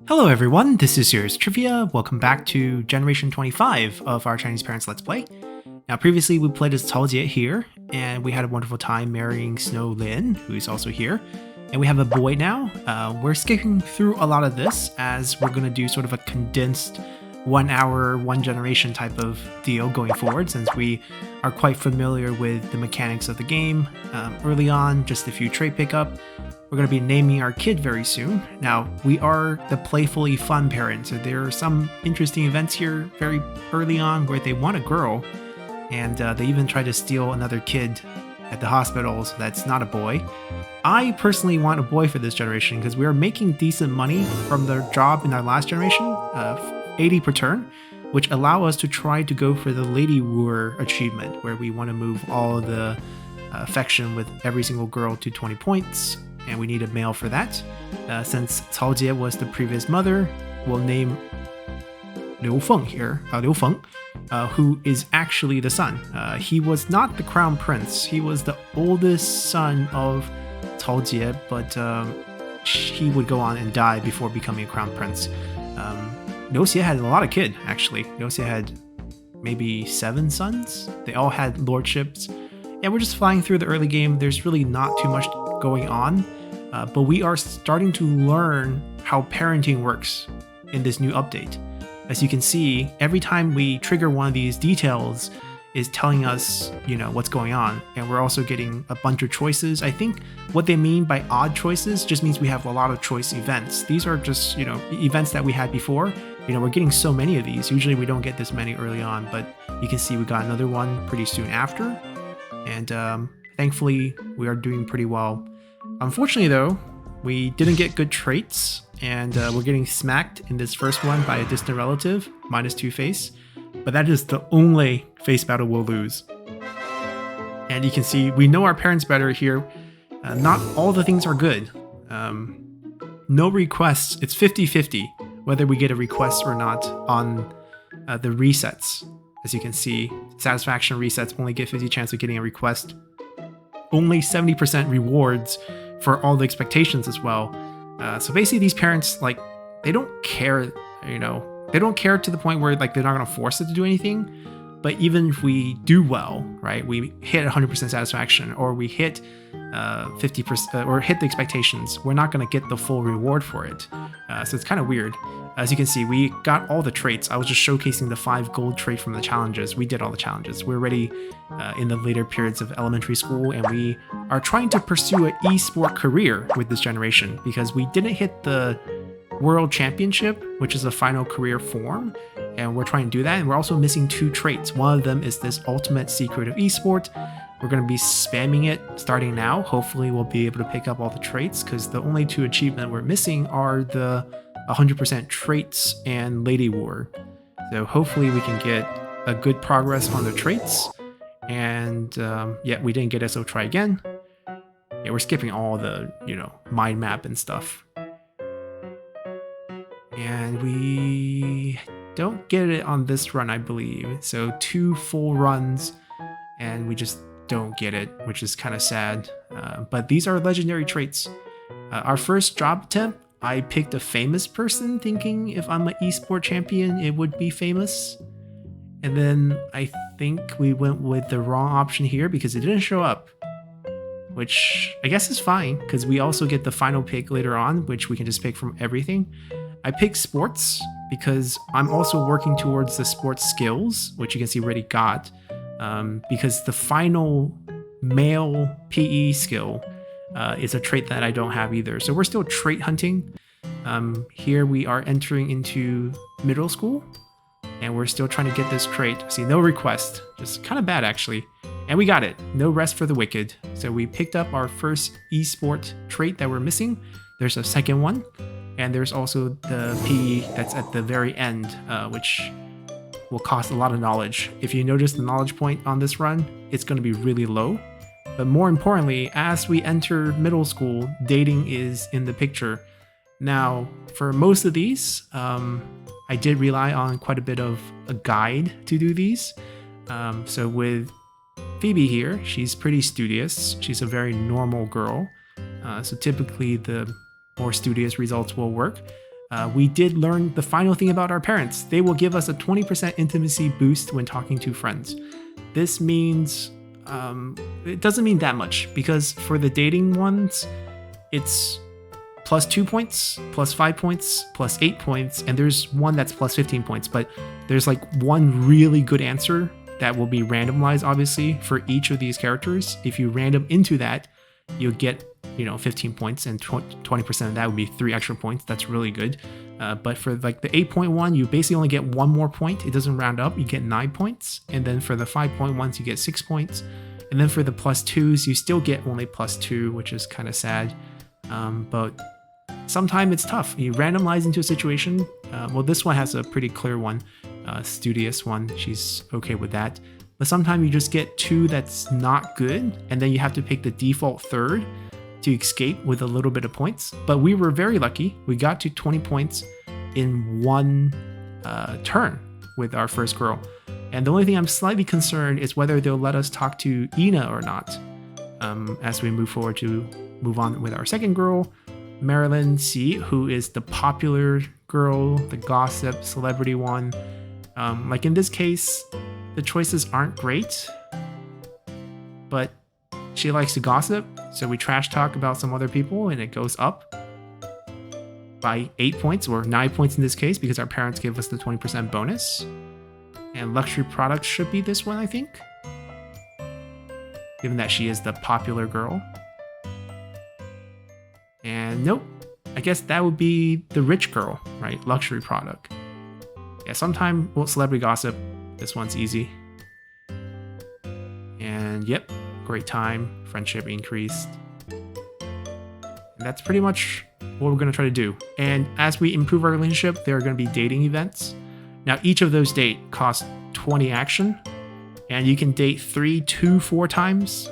Hello everyone, this is Serious Trivia. Welcome back to Generation 25 of our Chinese Parents Let's Play. Now previously we played as Cao Jie here, and we had a wonderful time marrying Snow Lin, who's also here. And we have a boy now. We're skipping through a lot of this as we're going to do sort of a condensed 1 hour, one generation type of deal going forward, since we are quite familiar with the mechanics of the game. Early on, just a few trait pickup. We're going to be naming our kid very soon. Now, we are the playfully fun parent, so there are some interesting events here very early on where they want a girl, and they even try to steal another kid at the hospital, so that's not a boy. I personally want a boy for this generation because we are making decent money from the job in our last generation, 80 per turn, which allow us to try to go for the Lady Wooer achievement, where we want to move all the affection with every single girl to 20 points. And we need a male for that. Since Cao Jie was the previous mother, we'll name Liu Feng here, Liu Feng, who is actually the son. He was not the crown prince. He was the oldest son of Cao Jie, but he would go on and die before becoming a crown prince. Liu Xie had a lot of kids, actually. Liu Xie had maybe 7 sons. They all had lordships. And we're just flying through the early game. There's really not too much going on, but we are starting to learn how parenting works in this new update. As you can see, every time we trigger one of these details is telling us, what's going on, and we're also getting a bunch of choices. I think what they mean by odd choices just means we have a lot of choice events. These are just, events that we had before. We're getting so many of these. Usually we don't get this many early on, but you can see we got another one pretty soon after, and thankfully we are doing pretty well. Unfortunately though, we didn't get good traits, and we're getting smacked in this first one by a distant relative, -2 face, but that is the only face battle we'll lose. And you can see we know our parents better here. Not all the things are good. No requests, it's 50-50 whether we get a request or not on the resets. As you can see, satisfaction resets only get 50 chance of getting a request. Only 70% rewards for all the expectations as well. So basically these parents, they don't care, they don't care to the point where they're not going to force it to do anything. But even if we do well, right, we hit 100% satisfaction, or we hit 50% or hit the expectations, we're not going to get the full reward for it. So it's kind of weird. As you can see, we got all the traits. I was just showcasing the 5 gold trait from the challenges. We did all the challenges. We're already in the later periods of elementary school, and we are trying to pursue an esport career with this generation because we didn't hit the World Championship, which is the final career form, and we're trying to do that. And we're also missing 2 traits. One of them is this ultimate secret of esport. We're going to be spamming it starting now. Hopefully we'll be able to pick up all the traits, because the only 2 achievements we're missing are the 100% traits and Lady War. So hopefully we can get a good progress on the traits. And yeah, we didn't get it, so try again. Yeah, we're skipping all the, mind map and stuff. And we don't get it on this run, I believe. So 2 full runs, and we just don't get it, which is kind of sad. But these are legendary traits. Our first job attempt, I picked a famous person, thinking if I'm an esport champion, it would be famous. And then I think we went with the wrong option here because it didn't show up, which I guess is fine because we also get the final pick later on, which we can just pick from everything. I picked sports because I'm also working towards the sports skills, which you can see already got, because the final male PE skill is a trait that I don't have either. So we're still trait hunting. Here we are entering into middle school, and we're still trying to get this trait. See, no request, just kind of bad actually. And we got it, no rest for the wicked. So we picked up our first esport trait that we're missing. There's a second one, and there's also the PE that's at the very end, which will cost a lot of knowledge. If you notice the knowledge point on this run, it's going to be really low. But more importantly, as we enter middle school, dating is in the picture. Now, for most of these, I did rely on quite a bit of a guide to do these. So with Phoebe here, she's pretty studious. She's a very normal girl. So typically the more studious results will work. we did learn the final thing about our parents. They will give us a 20% intimacy boost when talking to friends. This means, it doesn't mean that much, because for the dating ones, it's plus 2 points, plus 5 points, plus 8 points, and there's one that's plus 15 points, but there's like one really good answer that will be randomized, obviously, for each of these characters. If you random into that, you'll get 15 points, and 20% of that would be 3 extra points. That's really good. But for like the 8.1, you basically only get 1 more point. It doesn't round up. You get 9 points. And then for the 5.1s, you get 6 points. And then for the plus 2s, you still get only plus 2, which is kind of sad. But sometimes it's tough. You randomize into a situation. Well, this one has a pretty clear one. Studious one. She's okay with that. But sometimes you just get 2 that's not good. And then you have to pick the default third to escape with a little bit of points. But we were very lucky. We got to 20 points in 1 turn with our first girl. And the only thing I'm slightly concerned is whether they'll let us talk to Ina or not, as we move on with our second girl, Marilyn C, who is the popular girl, the gossip celebrity one. Like in this case, the choices aren't great, but she likes to gossip, so we trash talk about some other people, and it goes up by 8 points, or 9 points in this case, because our parents gave us the 20% bonus. And luxury products should be this one, I think, given that she is the popular girl. And nope, I guess that would be the rich girl, right? Luxury product. Yeah, sometime, well, celebrity gossip, this one's easy. And yep, great time, friendship increased. And that's pretty much what we're going to try to do. And as we improve our relationship, there are going to be dating events. Now, each of those dates cost 20 action, and you can date 3, 2, 4 times.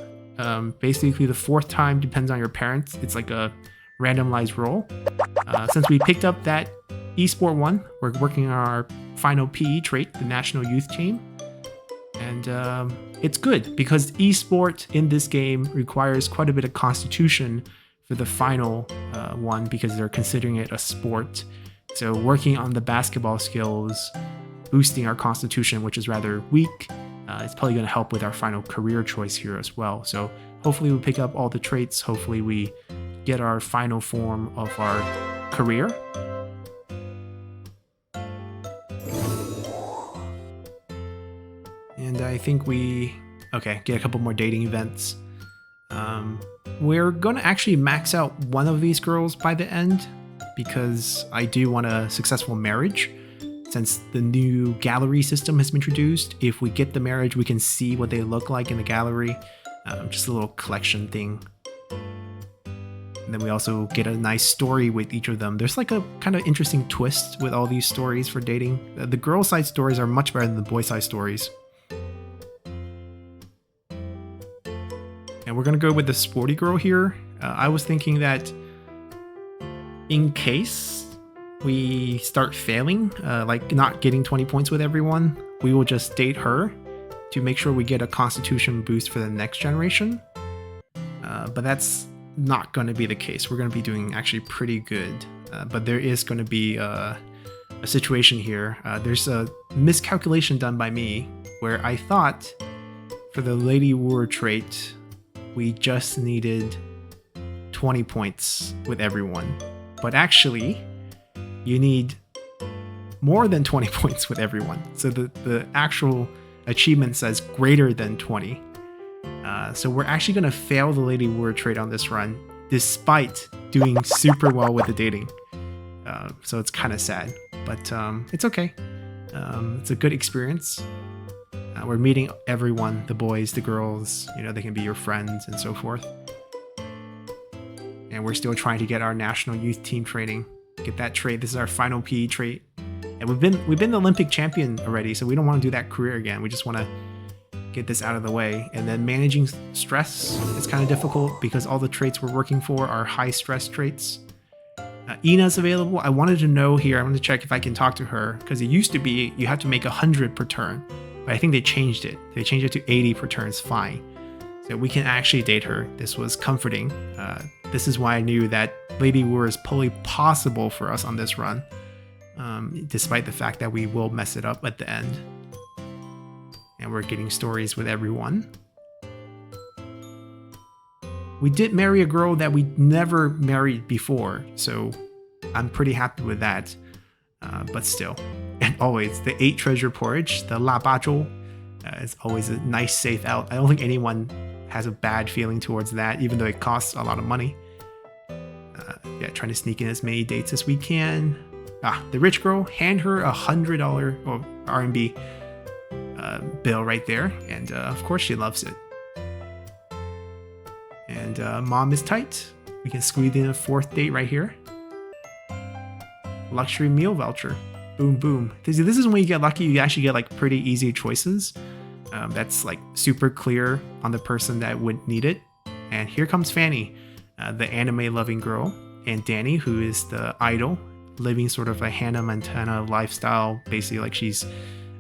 Basically, the 4th time depends on your parents. It's like a randomized roll. Since we picked up that esport one, we're working on our final PE trait, the national youth team. And it's good because esport in this game requires quite a bit of constitution for the final one, because they're considering it a sport. So working on the basketball skills, boosting our constitution, which is rather weak, is probably going to help with our final career choice here as well. So hopefully we pick up all the traits. Hopefully we get our final form of our career. And I think get a couple more dating events. We're going to actually max out one of these girls by the end, because I do want a successful marriage. Since the new gallery system has been introduced, if we get the marriage, we can see what they look like in the gallery. Just a little collection thing. And then we also get a nice story with each of them. There's like a kind of interesting twist with all these stories for dating. The girl side stories are much better than the boy side stories. And we're going to go with the sporty girl here. I was thinking that in case we start failing, like not getting 20 points with everyone, we will just date her to make sure we get a constitution boost for the next generation. But that's not going to be the case. We're going to be doing actually pretty good. But there is going to be a situation here. There's a miscalculation done by me where I thought for the Lady Wooer trait, we just needed 20 points with everyone. But actually, you need more than 20 points with everyone. So the actual achievement says greater than 20. So we're actually going to fail the Lady Wooer trait on this run, despite doing super well with the dating. So it's kind of sad, but it's okay. It's a good experience. We're meeting everyone, the boys, the girls, they can be your friends and so forth. And we're still trying to get our national youth team training. Get that trait. This is our final PE trait. And we've been the Olympic champion already, so we don't want to do that career again. We just want to get this out of the way. And then managing stress is kind of difficult because all the traits we're working for are high stress traits. Ina's available. I wanted to know here, I want to check if I can talk to her, because it used to be you have to make 100 per turn, but I think they changed it. They changed it to 80 per turn is fine. So we can actually date her. This was comforting. This is why I knew that Lady War is probably possible for us on this run, despite the fact that we will mess it up at the end. And we're getting stories with everyone. We did marry a girl that we never married before, so I'm pretty happy with that. But still, and always, the 8 treasure porridge, the La Bajou, is always a nice safe out. I don't think anyone has a bad feeling towards that, even though it costs a lot of money. Yeah, trying to sneak in as many dates as we can. The rich girl, hand her $100 or RMB bill right there, and of course she loves it. And mom is tight. We can squeeze in a 4th date right here. Luxury meal voucher. Boom, boom. This is when you get lucky. You actually get like pretty easy choices. That's like super clear on the person that would need it. And here comes Fanny, the anime loving girl, and Danny, who is the idol, living sort of a Hannah Montana lifestyle. Basically, like she's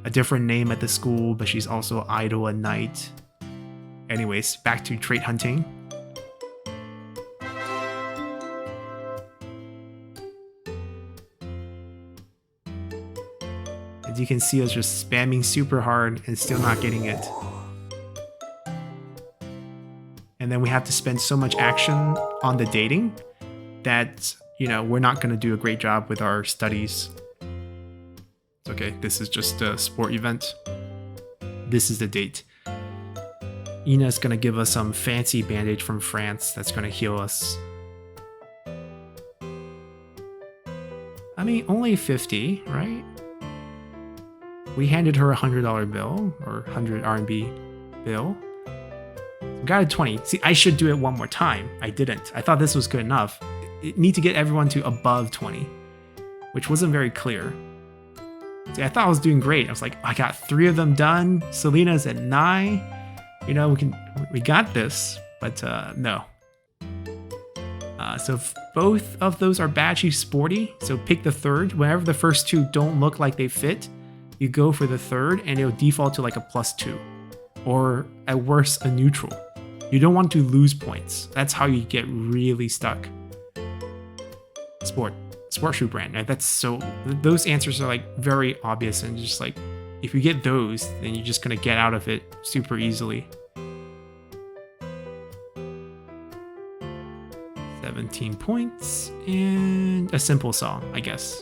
a different name at the school, but she's also idol at night. Anyways, back to trait hunting. As you can see us just spamming super hard and still not getting it. And then we have to spend so much action on the dating that, you know, we're not going to do a great job with our studies. It's okay, this is just a sport event. This is the date. Ina's going to give us some fancy bandage from France that's going to heal us. I mean, only 50, right? We handed her a $100 bill, or 100 RMB bill. We got a 20. See, I should do it one more time. I didn't. I thought this was good enough. You need to get everyone to above 20, which wasn't very clear. See, I thought I was doing great. I was like, I got 3 of them done. Selena's at 9. You know, we got this, but no. So if both of those are bad, she's sporty. So pick the 3rd. Whenever the first 2 don't look like they fit, you go for the 3rd and it'll default to like a +2, or at worst a neutral. You don't want to lose points. That's how you get really stuck. Sport shoe brand. That's so, those answers are like very obvious, and just like if you get those, then you're just gonna get out of it super easily. 17 points and a simple song, I guess.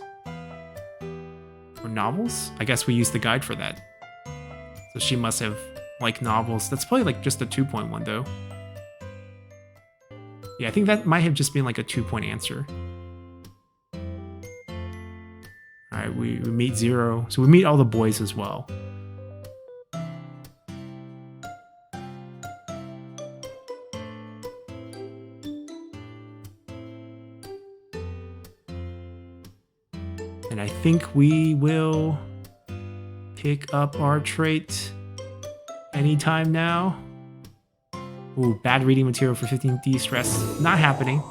Or novels? I guess we used the guide for that. So she must have liked novels. That's probably like just a 2-point though. Yeah, I think that might have just been like a 2-point answer. Alright, we meet 0. So we meet all the boys as well. And I think we will pick up our trait anytime now. Ooh, bad reading material for 15 de-stress. Not happening.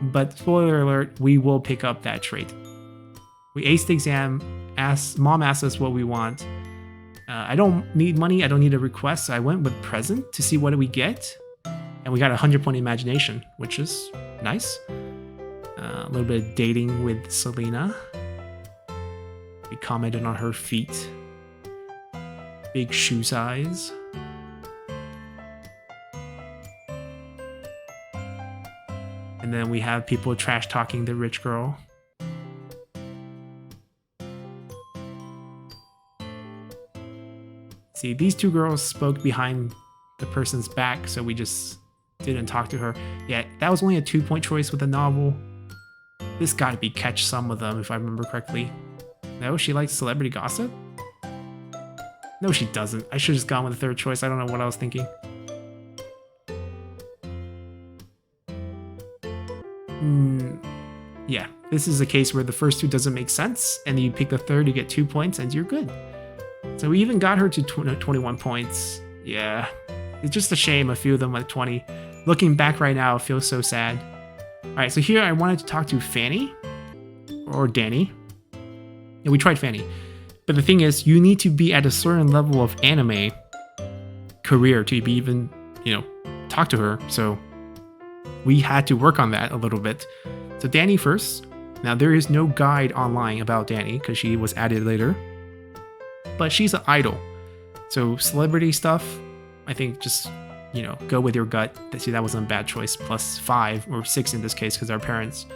But spoiler alert, we will pick up that trait. We aced the exam. Mom asked us what we want. I don't need money. I don't need a request. So I went with present to see what do we get. And we got a 100-point imagination, which is nice. A little bit of dating with Selena. We commented on her feet. Big shoe size. And then we have people trash talking the rich girl. See, these 2 girls spoke behind the person's back, so we just didn't talk to her. Yeah, that was only a 2-point choice with the novel. This gotta be catch some of them, if I remember correctly. No, she likes celebrity gossip? No, she doesn't. I should have just gone with the 3rd choice. I don't know what I was thinking. Yeah, this is a case where the first 2 doesn't make sense, and you pick the 3rd, you get 2 points, and you're good. So we even got her to 21 points. Yeah, it's just a shame a few of them went 20. Looking back right now, it feels so sad. All right, so here I wanted to talk to Fanny, or Danny. Yeah, we tried Fanny. But the thing is, you need to be at a certain level of anime career to be even, you know, talk to her. So we had to work on that a little bit. So Danny first. Now there is no guide online about Danny because she was added later, but she's an idol. So celebrity stuff, I think just, you know, go with your gut. See, that wasn't a bad choice. +5 or 6 in this case because our parents.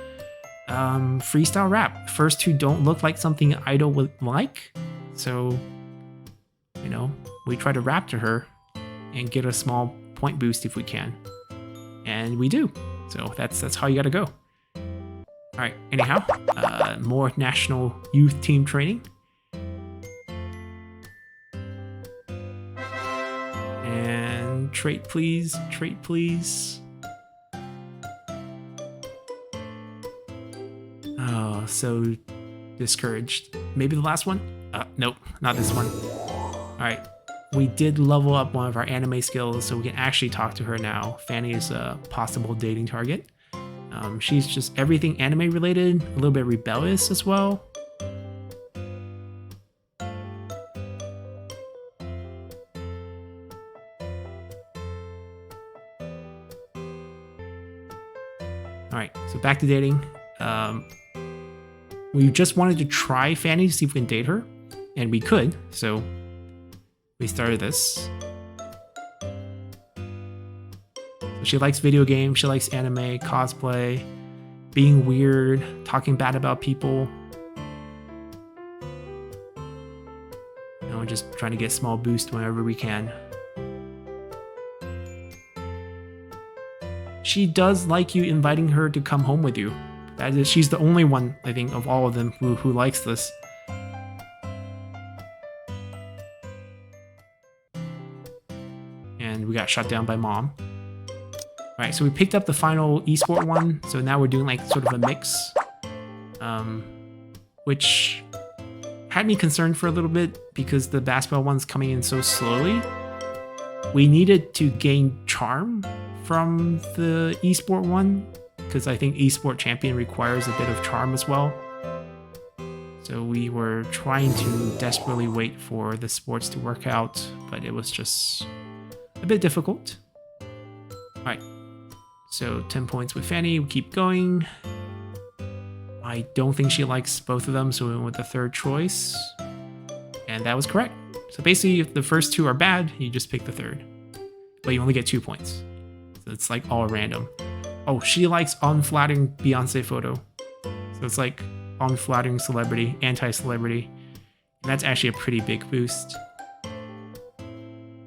Freestyle rap. First two don't look like something an idol would like. So, you know, we try to rap to her and get a small point boost if we can. And we do. So that's how you gotta go. Alright, anyhow, more national youth team training. And trait please, trait please. Oh, so discouraged. Maybe the last one? Nope, not this one. Alright, we did level up one of our anime skills, so we can actually talk to her now. Fanny is a possible dating target. She's just everything anime related, a little bit rebellious as well. Alright, so back to dating. We just wanted to try Fanny to see if we can date her, and we could, so we started this. She likes video games, she likes anime, cosplay, being weird, talking bad about people. You know, just trying to get a small boost whenever we can. She does like you inviting her to come home with you. That is, she's the only one, I think, of all of them who likes this. And we got shut down by mom. Alright, so we picked up the final esport one, so now we're doing like sort of a mix. Which had me concerned for a little bit because the basketball one's coming in so slowly. We needed to gain charm from the esport one, because I think esport champion requires a bit of charm as well. So we were trying to desperately wait for the sports to work out, but it was just a bit difficult. Alright. So 10 points with Fanny, we keep going. I don't think she likes both of them, so we went with the third choice. And that was correct. So basically, if the first two are bad, you just pick the third. But you only get 2 points. So it's like all random. Oh, she likes unflattering Beyonce photo. So it's like unflattering celebrity, anti-celebrity. And that's actually a pretty big boost.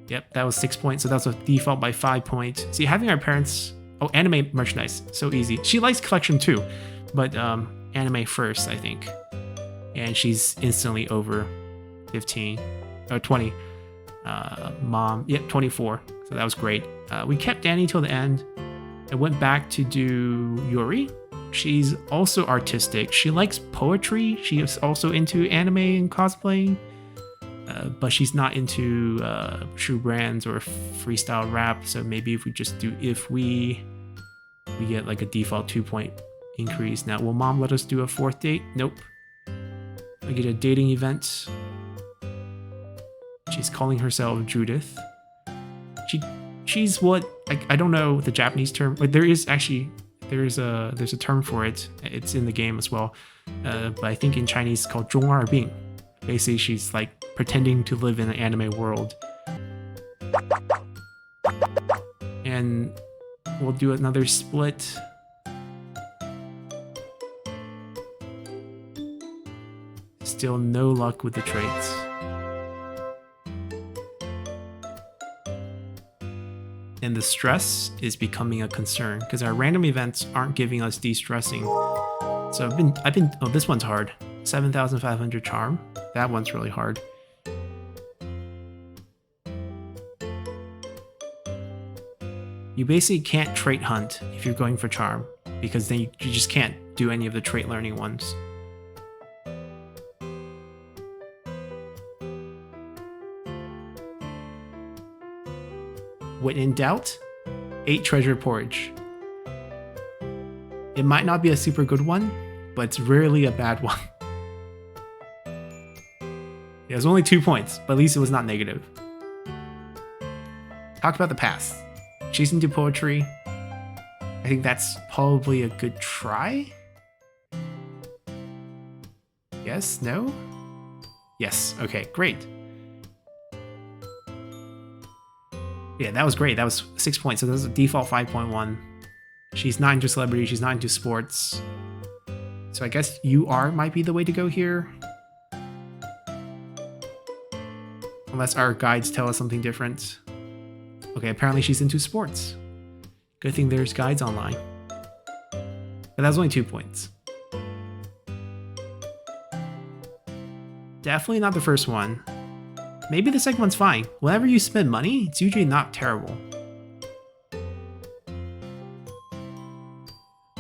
Yep, that was 6 points, so that's a default by 5 points. See, having our parents... Oh, anime merchandise, so easy. She likes collection too, but anime first, I think. And she's instantly over 15, or 20. Mom, yep, 24, so that was great. We kept Danny till the end. I went back to do Yuri. She's also artistic. She likes poetry. She is also into anime and cosplaying. But she's not into true brands or freestyle rap, so maybe if we just do we get like a default 2-point increase. Now, will mom let us do a 4th date? Nope. I get a dating event. She's calling herself Judith. She's what I don't know the Japanese term, but there's a term for it. It's in the game as well, but I think in Chinese it's called 中二病. Basically, she's like pretending to live in an anime world. And we'll do another split. Still no luck with the traits. And the stress is becoming a concern because our random events aren't giving us de-stressing. So oh, this one's hard. 7,500 charm. That one's really hard. You basically can't trait hunt if you're going for charm, because then you just can't do any of the trait learning ones. When in doubt, 8 treasure porridge. It might not be a super good one, but it's rarely a bad one. It was only 2 points, but at least it was not negative. Talk about the past. She's into poetry. I I think that's probably a good try. Yes? No? Yes. Okay, great. Yeah, that was great. That was 6 points. So that was a default 5.1. She's not into celebrity. She's not into sports. So I guess UR might be the way to go here. Unless our guides tell us something different. Okay, apparently she's into sports. Good thing there's guides online. But that was only 2 points. Definitely not the first one. Maybe the second one's fine. Whenever you spend money, it's usually not terrible.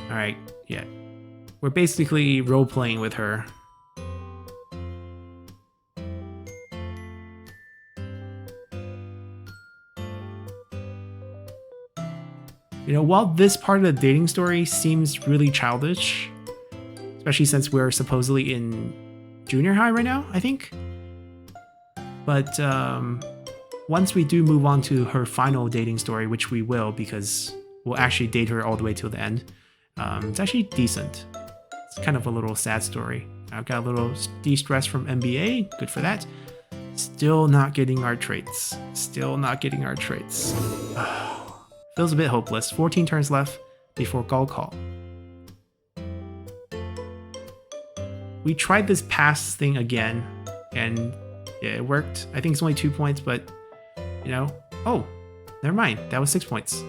Alright, yeah. We're basically role-playing with her. You know, while this part of the dating story seems really childish, especially since we're supposedly in junior high right now, I think. But once we do move on to her final dating story, which we will because we'll actually date her all the way till the end, it's actually decent. It's kind of a little sad story. I've got a little de-stress from NBA, good for that. Still not getting our traits. Still not getting our traits. Feels a bit hopeless. 14 turns left before Gall Call. We tried this pass thing again, and yeah, it worked. I think it's only 2 points, but, you know, oh, never mind. That was 6 points.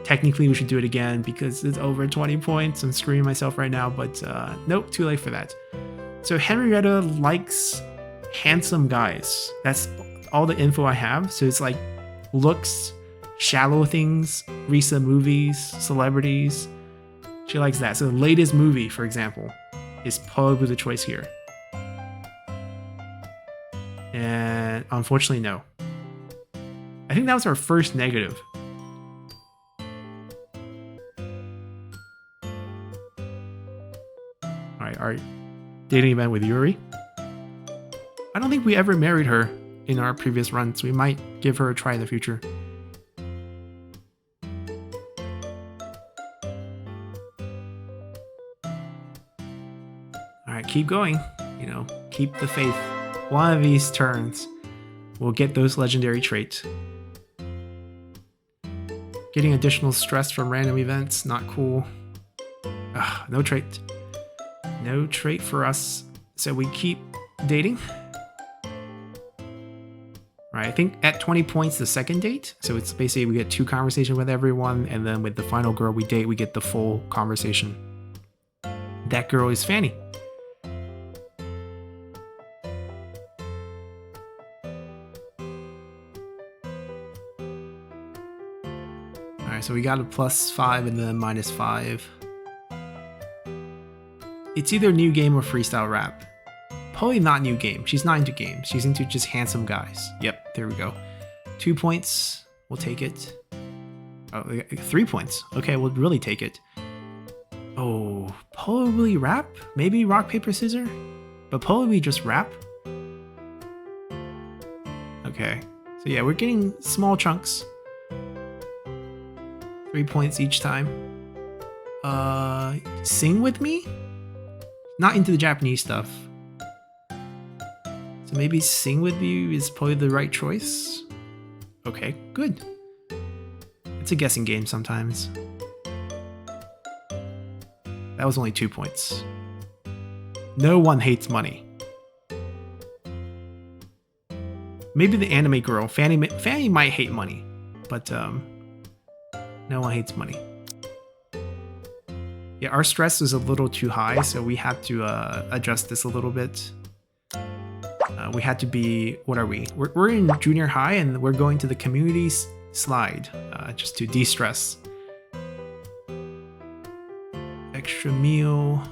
Technically, we should do it again because it's over 20 points. I'm screwing myself right now, but nope, too late for that. So Henrietta likes handsome guys. That's all the info I have. So it's like looks, shallow things, recent movies, celebrities. She likes that. So the latest movie, for example, is probably the choice here. And unfortunately, no. I think that was our first negative. Alright, our dating event with Yuri. I don't think we ever married her in our previous run, so we might give her a try in the future. Alright, keep going. You know, keep the faith. One of these turns, we'll get those legendary traits. Getting additional stress from random events, not cool. Ugh, no trait. No trait for us. So we keep dating. Right, I think at 20 points the second date. So it's basically we get 2 conversations with everyone, and then with the final girl we date, we get the full conversation. That girl is Fanny. Alright, so we got a +5 and then -5. It's either new game or freestyle rap. Probably not new game. She's not into games. She's into just handsome guys. Yep, there we go. 2 points. We'll take it. Oh, 3 points. Okay, we'll really take it. Oh, probably rap? Maybe rock, paper, scissors? But probably just rap? Okay. So yeah, we're getting small chunks. 3 points each time. Sing with me? Not into the Japanese stuff. So maybe sing with you is probably the right choice. Okay, good. It's a guessing game sometimes. That was only 2 points. No one hates money. Maybe the anime girl, Fanny might hate money, but no one hates money. Yeah, our stress is a little too high, so we had to adjust this a little bit. We had to be, what are we? We're in junior high and we're going to the community slide just to de-stress. Extra meal.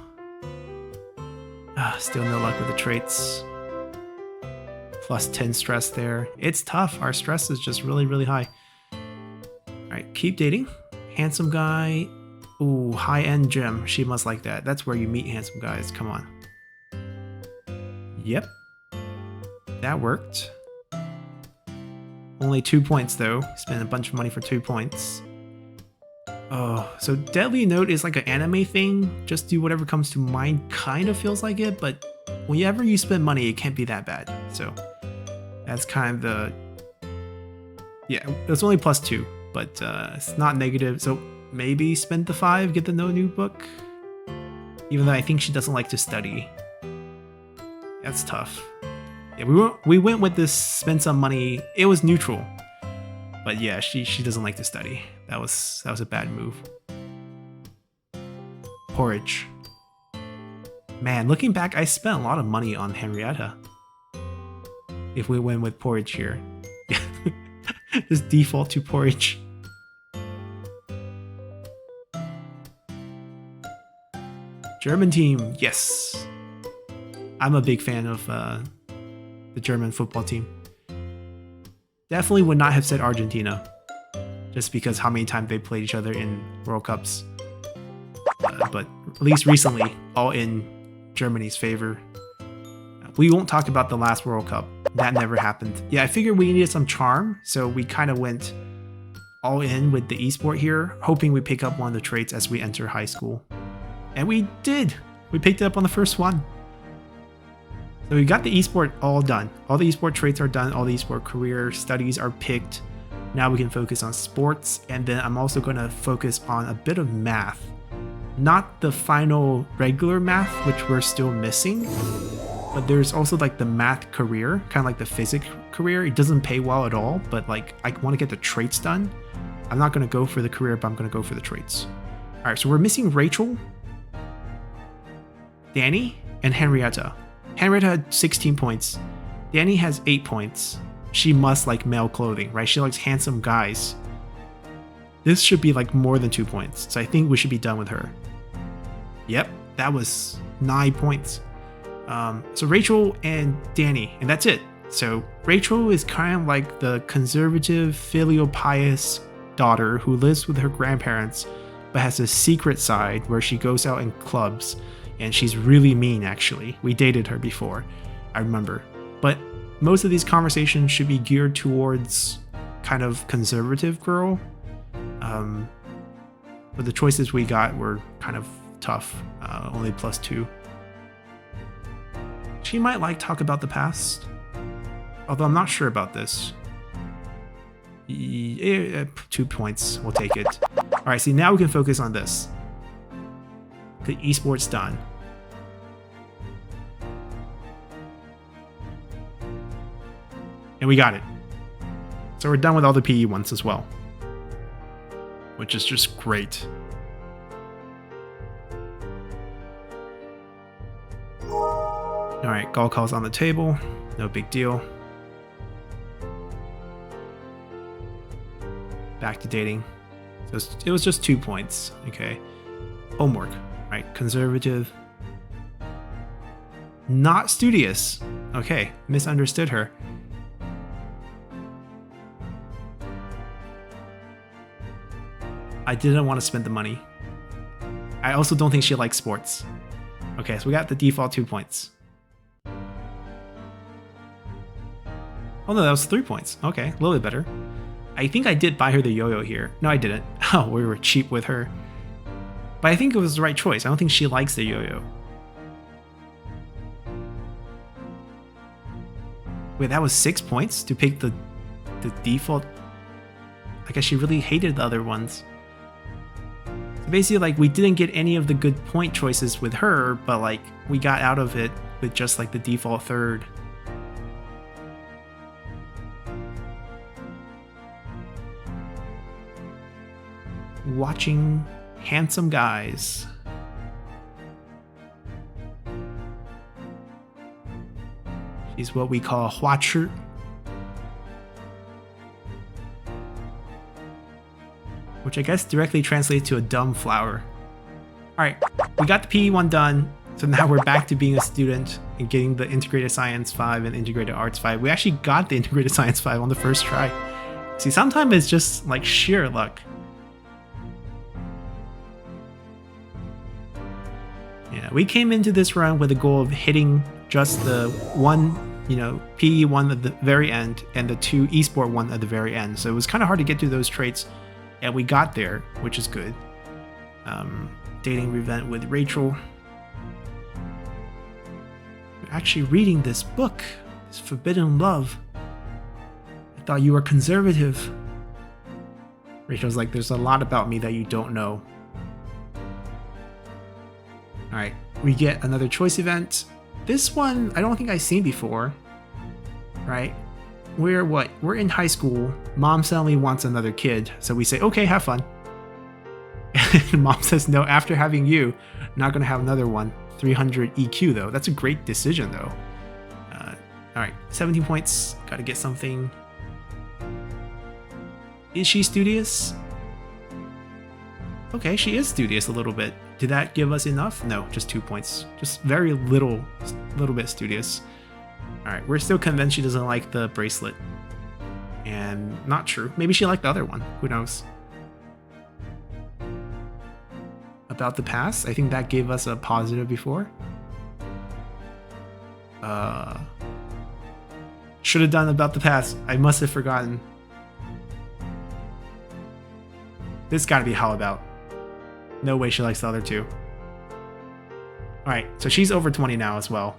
Still no luck with the traits. +10 stress there. It's tough. Our stress is just really, really high. Alright, keep dating. Handsome guy. Ooh, high-end gym. She must like that. That's where you meet handsome guys. Come on. Yep. That worked. Only 2 points though. Spent a bunch of money for 2 points. Oh, so Deadly Note is like an anime thing. Just do whatever comes to mind. Kind of feels like it, but whenever you spend money, it can't be that bad. So that's kind of the... Yeah, it's only +2, but it's not negative. So maybe spend the 5, get the no new book. Even though I think she doesn't like to study. That's tough. Yeah, we went with this spend some money. It was neutral. But yeah, she doesn't like to study. That was a bad move. Porridge. Man, looking back, I spent a lot of money on Henrietta. If we went with porridge here. Just default to porridge. German team, yes. I'm a big fan of the German football team. Definitely would not have said Argentina, just because how many times they played each other in World Cups. But at least recently, all in Germany's favor. We won't talk about the last World Cup. That never happened. Yeah, I figured we needed some charm, so we kind of went all in with the esport here, hoping we pick up one of the traits as we enter high school. And we did! We picked it up on the first one. So we got the esport all done. All the esport traits are done, all the esport career studies are picked. Now we can focus on sports, and then I'm also going to focus on a bit of math. Not the final regular math, which we're still missing, but there's also like the math career, kind of like the physics career. It doesn't pay well at all, but like I want to get the traits done. I'm not going to go for the career, but I'm going to go for the traits. All right, so we're missing Rachel, Danny, and Henrietta. Henrietta had 16 points. Danny has 8 points. She must like male clothing, right? She likes handsome guys. This should be like more than 2 points, so I think we should be done with her. Yep, that was 9 points. So Rachel and Danny, and that's it. So Rachel is kind of like the conservative, filial pious daughter who lives with her grandparents, but has a secret side where she goes out in clubs, and she's really mean actually. We dated her before, I remember. But most of these conversations should be geared towards kind of conservative girl. But the choices we got were kind of tough, only +2. She might like talk about the past, although I'm not sure about this. 2 points, we'll take it. All right, see, now we can focus on this. The esports done. And we got it. So we're done with all the PE ones as well, which is just great. All right, Gall calls on the table. No big deal. Back to dating. So it was just 2 points. Okay. Homework. Right. Conservative. Not studious. Okay. Misunderstood her. I didn't want to spend the money. I also don't think she likes sports. Okay, so we got the default 2 points. Oh no, that was 3 points. Okay, a little bit better. I think I did buy her the yo-yo here. No, I didn't. Oh, we were cheap with her. But I think it was the right choice. I don't think she likes the yo-yo. Wait, that was 6 points to pick the default? I guess she really hated the other ones. So basically, like, we didn't get any of the good point choices with her, but like, we got out of it with just like the default third. Watching handsome guys. She's what we call a huachi. Which I guess directly translates to a dumb flower. Alright, we got the PE one done, so now we're back to being a student and getting the Integrated Science 5 and Integrated Arts 5. We actually got the Integrated Science 5 on the first try. See, sometimes it's just like sheer luck. Yeah, we came into this run with the goal of hitting just the one, PE one at the very end and the 2 esport one at the very end. So it was kind of hard to get to those traits. And we got there, which is good. Dating event with Rachel. You're actually reading this book, this Forbidden Love. I thought you were conservative. Rachel's like, there's a lot about me that you don't know. Alright, we get another choice event. This one, I don't think I've seen before. Right? We're in high school. Mom suddenly wants another kid. So we say, okay, have fun. And Mom says, no, after having you, not going to have another one. 300 EQ though. That's a great decision though. Alright, 17 points. Got to get something. Is she studious? Okay, she is studious a little bit. Did that give us enough? No, just 2 points. Just very little bit studious. Alright, we're still convinced she doesn't like the bracelet. And not true. Maybe she liked the other one. Who knows? About the past? I think that gave us a positive before. Should have done about the past. I must have forgotten. This gotta be how about. No way she likes the other two. Alright, so she's over 20 now as well.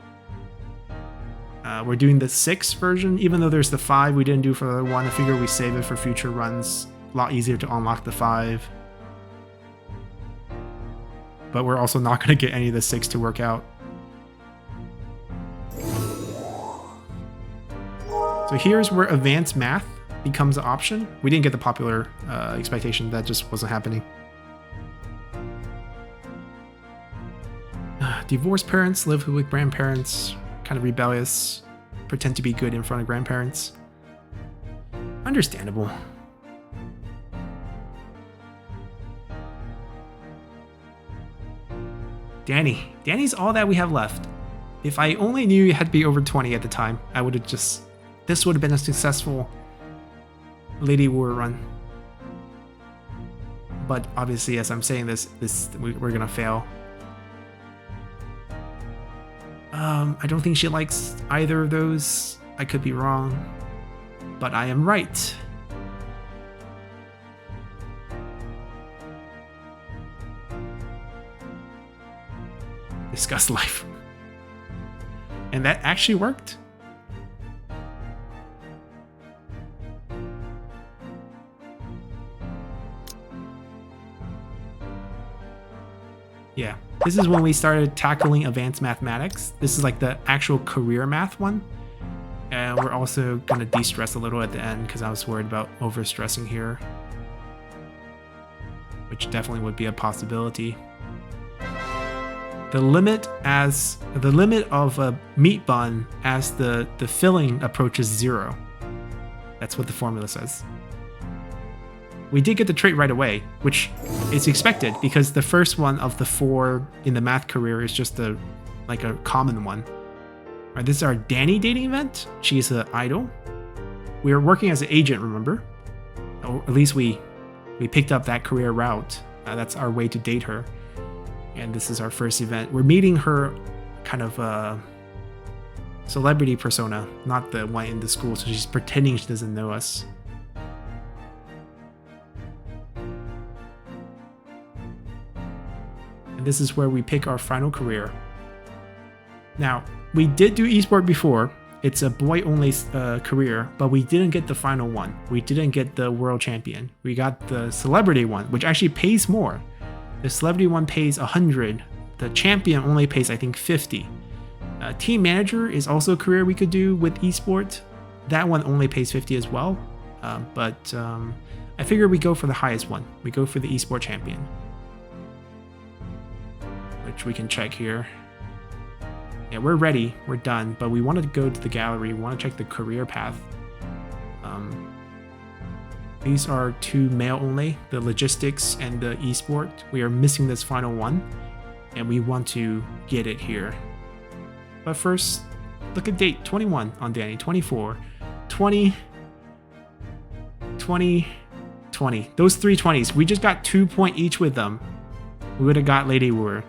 We're doing the 6 version, even though there's the 5 we didn't do for the 1. I figure we save it for future runs. A lot easier to unlock the 5. But we're also not going to get any of the 6 to work out. So here's where advanced math becomes an option. We didn't get the popular expectation. That just wasn't happening. Divorced parents live with grandparents. Kind of rebellious. Pretend to be good in front of grandparents. Understandable. Danny. Danny's all that we have left. If I only knew you had to be over 20 at the time, I would have just... This would have been a successful Lady War run. But obviously, as I'm saying this we're gonna fail. I don't think she likes either of those. I could be wrong, but I am right. Discuss life. And that actually worked. Yeah, this is when we started tackling advanced mathematics. This is like the actual career math one. And we're also gonna de-stress a little at the end because I was worried about over-stressing here, which definitely would be a possibility. The limit of a meat bun as the filling approaches 0. That's what the formula says. We did get the trait right away, which is expected because the first one of the 4 in the math career is just like a common one. All right, this is our Danny dating event. She's an idol. We are working as an agent, remember? Or at least we picked up that career route. That's our way to date her. And this is our first event. We're meeting her kind of celebrity persona, not the one in the school. So she's pretending she doesn't know us. And this is where we pick our final career. Now, we did do esport before. It's a boy-only career, but we didn't get the final one. We didn't get the world champion. We got the celebrity one, which actually pays more. The celebrity one pays 100. The champion only pays, I think, 50. Team manager is also a career we could do with esport. That one only pays 50 as well. But I figure we go for the highest one. We go for the esport champion, which we can check here. Yeah, we're ready. We're done. But we wanted to go to the gallery. We want to check the career path. These are 2 male only, the logistics and the esport. We are missing this final one, and we want to get it here. But first, look at date 21 on Danny, 24, 20, 20, 20. Those 3 20s, we just got 2 points each with them. We would have got Lady Wooer.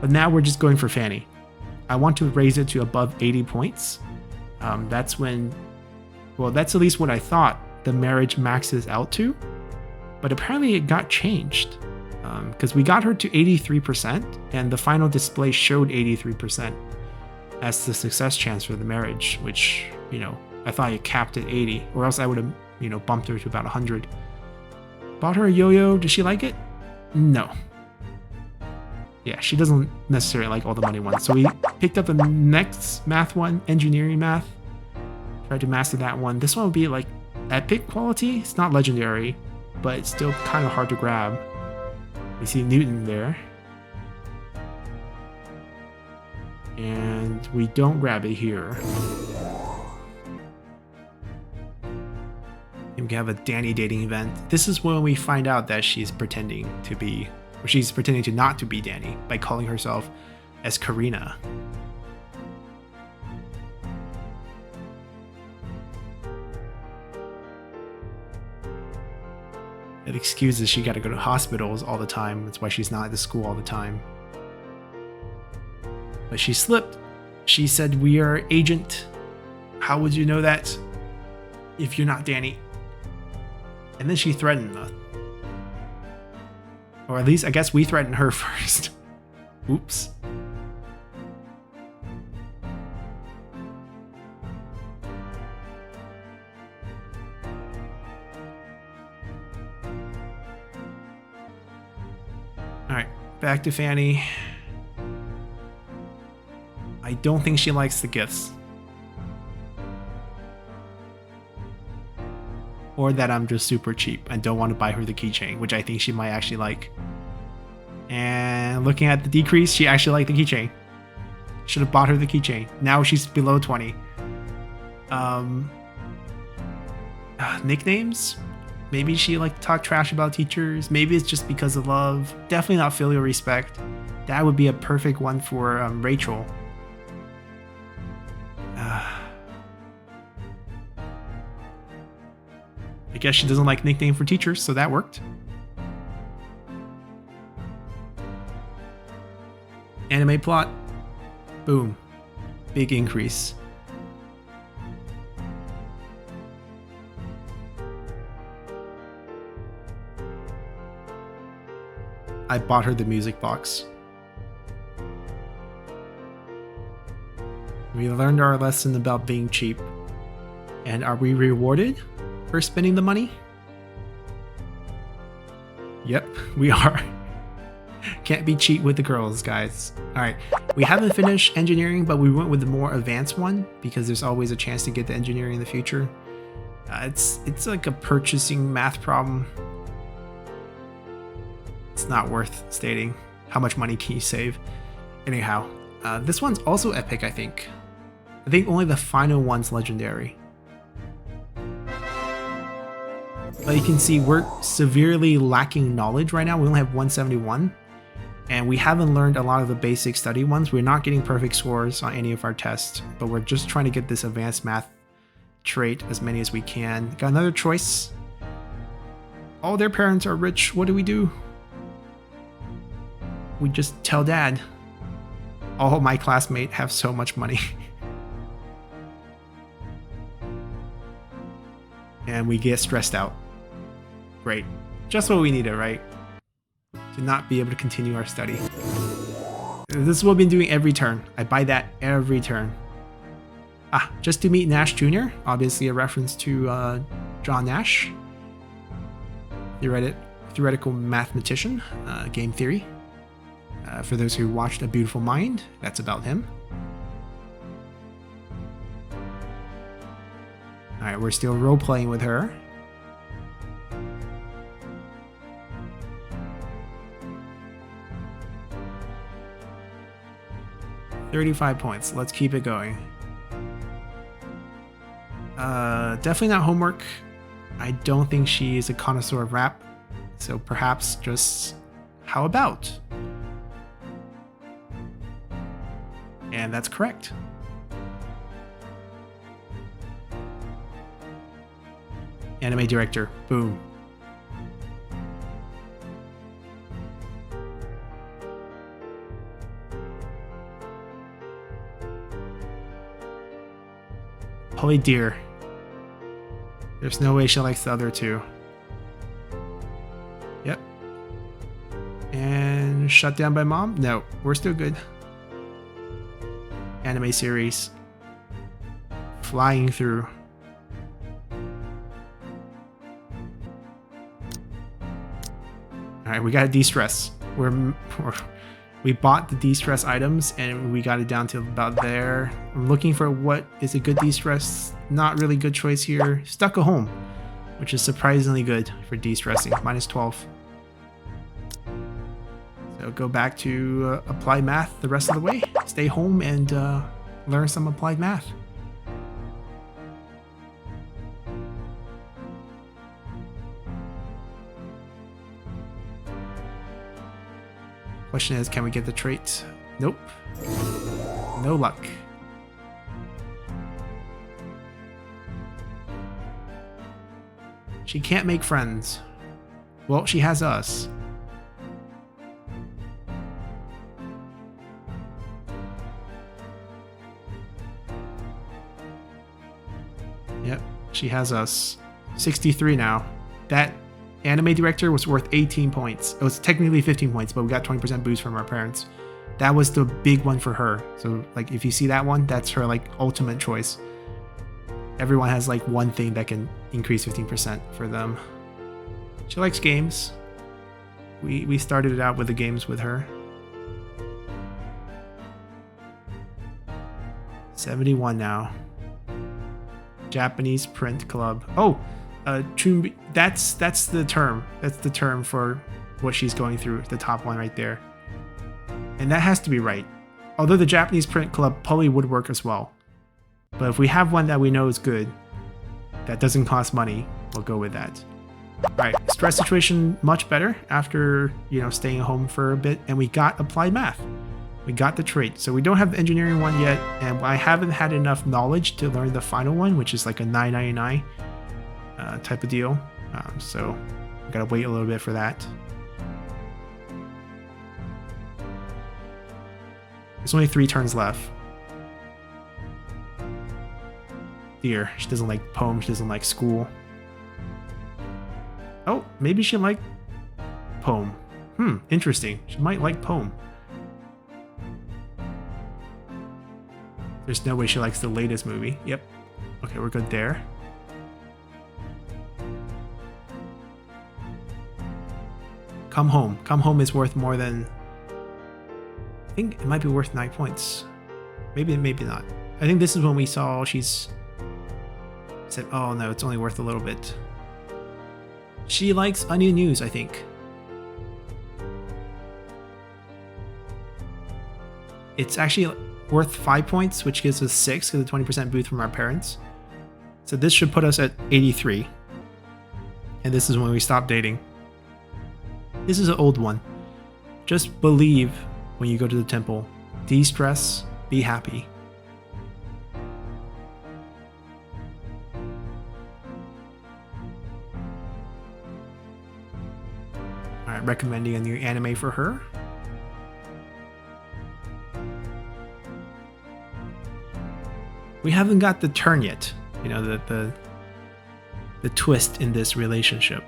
But now we're just going for Fanny. I want to raise it to above 80 points. That's when, well, that's at least what I thought the marriage maxes out to. but apparently it got changed because we got her to 83% and the final display showed 83% as the success chance for the marriage, which, you know, I thought it capped at 80, or else I would have, you know, bumped her to about 100. Bought her a yo-yo. Does she like it? No. Yeah, she doesn't necessarily like all the money ones. So we picked up the next math one, engineering math. Tried to master that one. This one would be like epic quality. It's not legendary, but it's still kind of hard to grab. We see Newton there. And we don't grab it here. And we have a Danny dating event. This is when we find out that she's pretending to be, or she's pretending to not to be Danny by calling herself as Karina. It excuses she gotta go to hospitals all the time. That's why she's not at the school all the time. But she slipped. She said, "We are agent. How would you know that if you're not Danny?" And then she threatened us. Or at least, I guess we threatened her first. Oops. Alright, back to Fanny. I don't think she likes the gifts. Or that I'm just super cheap and don't want to buy her the keychain, which I think she might actually like. And looking at the decrease, she actually liked the keychain. Should have bought her the keychain. Now she's below 20. Nicknames? Maybe she like to talk trash about teachers. Maybe it's just because of love. Definitely not filial respect. That would be a perfect one for Rachel. I guess she doesn't like nickname for teachers, so that worked. Anime plot. Boom. Big increase. I bought her the music box. We learned our lesson about being cheap. And are we rewarded for spending the money? Yep, we are. Can't be cheap with the girls, guys. Alright, we haven't finished engineering, but we went with the more advanced one because there's always a chance to get the engineering in the future. It's like a purchasing math problem. It's not worth stating. How much money can you save? Anyhow, this one's also epic, I think. I think only the final one's legendary. But you can see we're severely lacking knowledge right now. We only have 171. And we haven't learned a lot of the basic study ones. We're not getting perfect scores on any of our tests, but we're just trying to get this advanced math trait as many as we can. Got another choice. All their parents are rich. What do? We just tell dad. All my classmates have so much money. And we get stressed out. Great. Just what we needed, right? To not be able to continue our study. This is what we've been doing every turn. I buy that every turn. Just to meet Nash Jr. Obviously a reference to John Nash. Theoretical mathematician. Game theory. For those who watched A Beautiful Mind, that's about him. Alright, we're still role-playing with her. $35 points. Let's keep it going. Definitely not homework. I don't think she is a connoisseur of rap. So perhaps just how about? And that's correct. Anime director. Boom. Holy dear. There's no way she likes the other two. shut down by mom? No, we're still good. Anime series. Flying through. Alright, we gotta de-stress. We bought the de-stress items and we got it down to about there. I'm looking for what is a good de-stress. Not really good choice here. Stuck at home, which is surprisingly good for de-stressing. -12. So go back to applied math the rest of the way. Stay home and learn some applied math. Question is, can we get the trait? Nope. No luck. She can't make friends. Well, she has us. Yep, she has us. 63 now. That anime director was worth 18 points. It was technically 15 points, but we got 20% boost from our parents. That was the big one for her. So like if you see that one, that's her like ultimate choice. Everyone has like one thing that can increase 15% for them. She likes games. We started it out with the games with her. 71 now. Japanese print club. Oh, that's the term. That's the term for what she's going through. The top one right there. And that has to be right. Although the Japanese print club probably would work as well. But if we have one that we know is good, that doesn't cost money, we'll go with that. Alright, stress situation much better after, staying home for a bit, and we got applied math. We got the trait. So we don't have the engineering one yet, and I haven't had enough knowledge to learn the final one, which is like a 999 type of deal. So I gotta wait a little bit for that. There's only 3 turns left. Dear, she doesn't like poems, she doesn't like school. Oh, maybe she liked poem. Interesting. She might like poem. There's no way she likes the latest movie. Yep. Okay, we're good there. Come home. Come home is worth more than... I think it might be worth 9 points. Maybe not. I think this is when we saw she's... said, oh no, it's only worth a little bit. She likes Onion News, I think. It's actually worth 5 points, which gives us 6 because of 20% boost from our parents. So this should put us at 83. And this is when we stop dating. This is an old one. Just believe when you go to the temple. De-stress, be happy. Alright, recommending a new anime for her. We haven't got the turn yet, the twist in this relationship.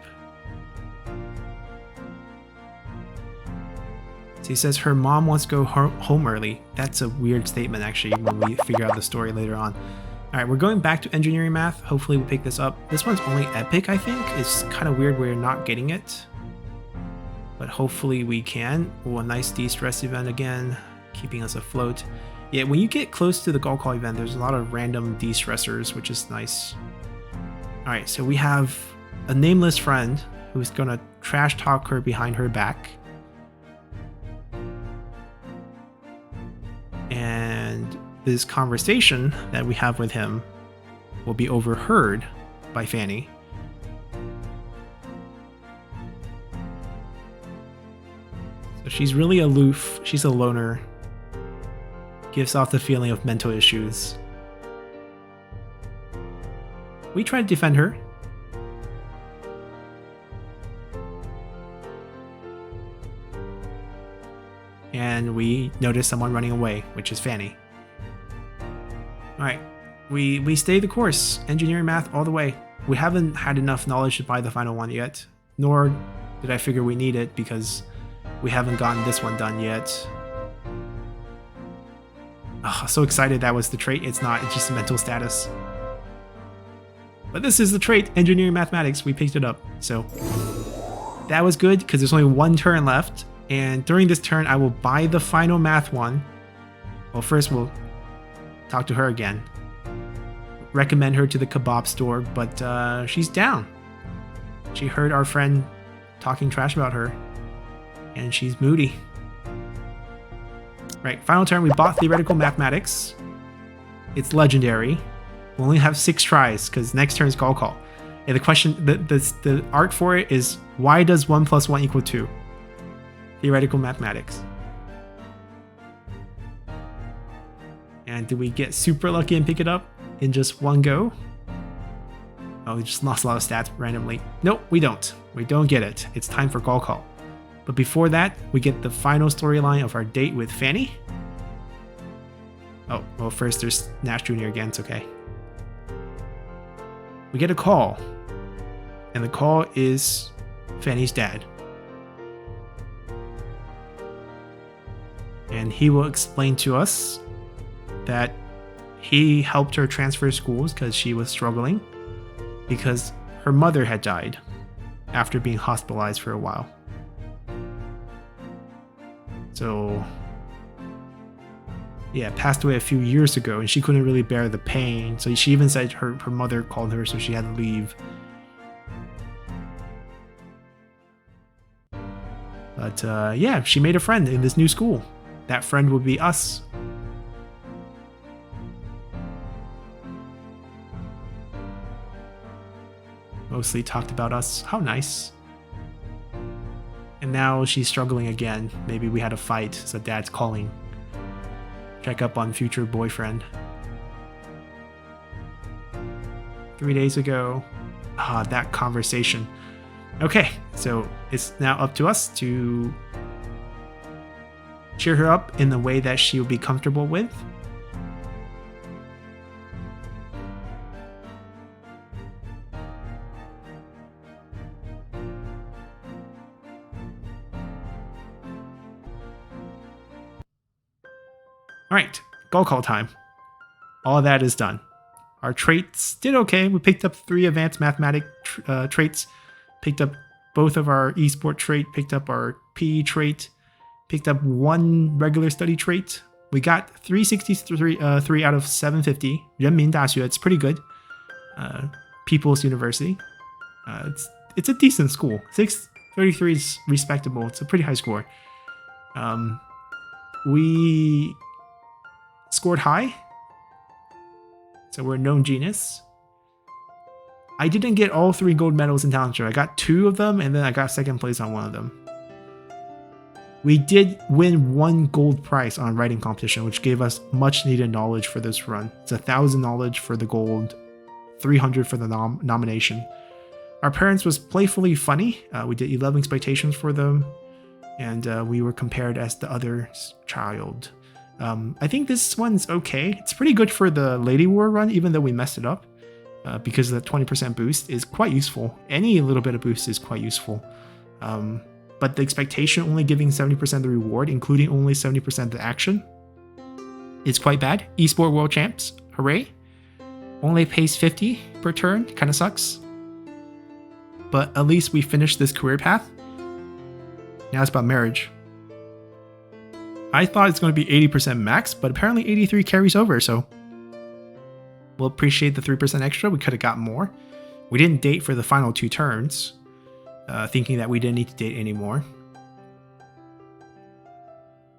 So he says her mom wants to go home early. That's a weird statement actually when we figure out the story later on. Alright, we're going back to engineering math. Hopefully we pick this up. This one's only epic, I think. It's kind of weird we're not getting it. But hopefully we can. Oh, a nice de-stress event again, keeping us afloat. Yeah, when you get close to the goal call event, there's a lot of random de-stressors, which is nice. Alright, so we have a nameless friend who's gonna trash talk her behind her back. And this conversation that we have with him will be overheard by Fanny. So she's really aloof, she's a loner. Gives off the feeling of mental issues. We try to defend her. And we notice someone running away, which is Fanny. Alright, we stay the course. Engineering math all the way. We haven't had enough knowledge to buy the final one yet, nor did I figure we need it because We haven't gotten this one done yet. Oh, so excited that was the trait. It's not, it's just a mental status. But this is the trait, engineering mathematics. We picked it up. So that was good because there's only one turn left. And during this turn, I will buy the final math one. Well, first we'll talk to her again. Recommend her to the kebab store, but she's down. She heard our friend talking trash about her. And she's moody. Right, final turn, we bought theoretical mathematics. It's legendary. We only have 6 tries because next turn is call. And the question, the art for it is, why does 1 + 1 = 2? Theoretical mathematics. And do we get super lucky and pick it up in just one go? Oh, we just lost a lot of stats randomly. Nope, we don't. We don't get it. It's time for call. But before that, we get the final storyline of our date with Fanny. Oh, well, first there's Nash Jr. again. It's okay. We get a call. And the call is Fanny's dad. And he will explain to us that he helped her transfer schools because she was struggling because her mother had died after being hospitalized for a while. So, yeah, passed away a few years ago and she couldn't really bear the pain. So she even said her mother called her, so she had to leave. But yeah, she made a friend in this new school. That friend would be us. Mostly talked about us. How nice. And now she's struggling again. Maybe we had a fight, so dad's calling. Check up on future boyfriend. 3 days ago. Ah, that conversation. Okay, so it's now up to us to cheer her up in the way that she will be comfortable with. Alright, goal call time. All that is done. Our traits did okay. We picked up 3 advanced mathematic traits. Picked up both of our esport trait. Picked up our PE trait. Picked up 1 regular study trait. We got 363 out of 750. 人民大学, it's pretty good. People's University. It's a decent school. 633 is respectable. It's a pretty high score. We scored high, so we're a known genius. I didn't get all 3 gold medals in talent show. I got 2 of them, and then I got 2nd place on 1 of them. We did win 1 gold prize on writing competition, which gave us much needed knowledge for this run. It's 1,000 knowledge for the gold, 300 for the nomination. Our parents was playfully funny. We did 11 expectations for them, and we were compared as the other child. I think this one's okay. It's pretty good for the Lady War run, even though we messed it up. Because the 20% boost is quite useful. Any little bit of boost is quite useful. But the expectation only giving 70% of the reward, including only 70% of the action, is quite bad. Esport World Champs, hooray. Only pays 50 per turn, kind of sucks. But at least we finished this career path. Now it's about marriage. I thought it's going to be 80% max, but apparently 83 carries over, so we'll appreciate the 3% extra. We could have got more. We didn't date for the final 2 turns, thinking that we didn't need to date anymore.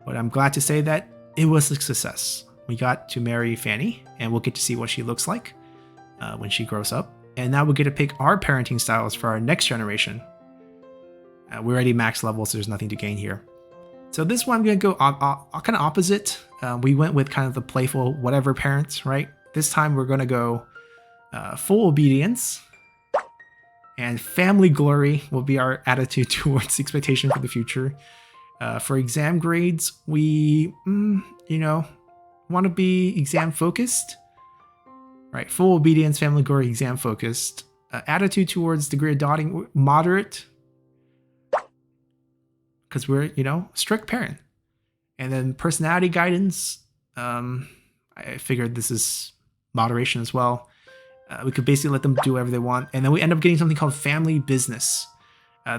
But I'm glad to say that it was a success. We got to marry Fanny, and we'll get to see what she looks like when she grows up. And now we get to pick our parenting styles for our next generation. We're already max level, so there's nothing to gain here. So this one I'm going to go kind of opposite. We went with kind of the playful whatever parents, right? This time we're going to go full obedience. And family glory will be our attitude towards expectation for the future. For exam grades, we, want to be exam focused. Right, full obedience, family glory, exam focused. Attitude towards degree of dotting, moderate. because we're, strict parent. And then personality guidance, I figured this is moderation as well. We could basically let them do whatever they want. And then we end up getting something called family business.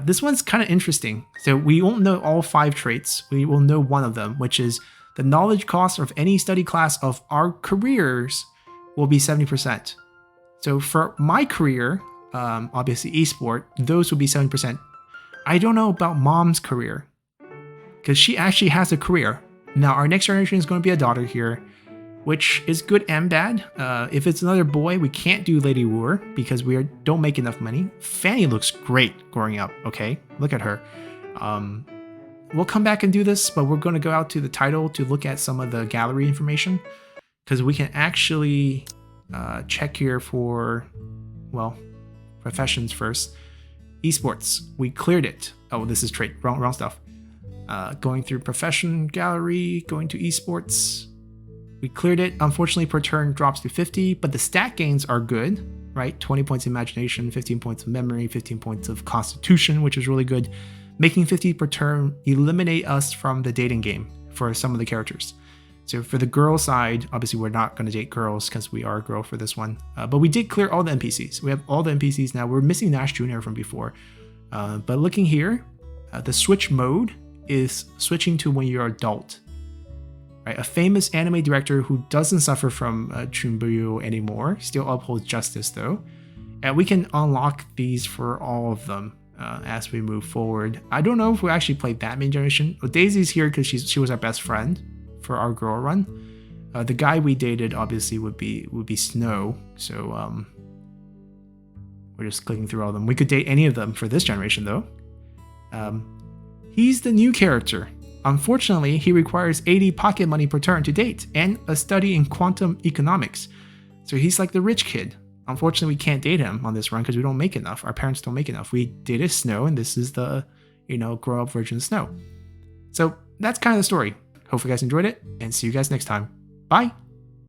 This one's kind of interesting. So we won't know all 5 traits. We will know one of them, which is the knowledge cost of any study class of our careers will be 70%. So for my career, obviously esport, those will be 70%. I don't know about mom's career, because she actually has a career. Now, our next generation is going to be a daughter here, which is good and bad. If it's another boy, we can't do Lady Wooer because we don't make enough money. Fanny looks great growing up, okay? Look at her. We'll come back and do this, but we're going to go out to the title to look at some of the gallery information, because we can actually check here for, well, professions first. Esports, we cleared it. Oh, this is trait, wrong stuff. Going through profession gallery, going to esports. We cleared it. Unfortunately, per turn drops to 50, but the stat gains are good, right? 20 points of imagination, 15 points of memory, 15 points of constitution, which is really good. Making 50 per turn eliminate us from the dating game for some of the characters. So for the girl side, obviously we're not going to date girls because we are a girl for this one. But we did clear all the NPCs. We have all the NPCs now. We're missing Nash Jr. from before. But looking here, the switch mode is switching to when you're adult. Right? A famous anime director who doesn't suffer from Chunbyu anymore, still upholds justice though. And we can unlock these for all of them as we move forward. I don't know if we actually play that main generation. Well, Daisy's here because she was our best friend for our girl run. The guy we dated obviously would be Snow. So we're just clicking through all of them. We could date any of them for this generation though. He's the new character. Unfortunately, he requires 80 pocket money per turn to date and a study in quantum economics. So he's like the rich kid. Unfortunately, we can't date him on this run because we don't make enough. Our parents don't make enough. We dated Snow, and this is the, grow-up version of Snow. So that's kind of the story. Hope you guys enjoyed it, and see you guys next time. Bye!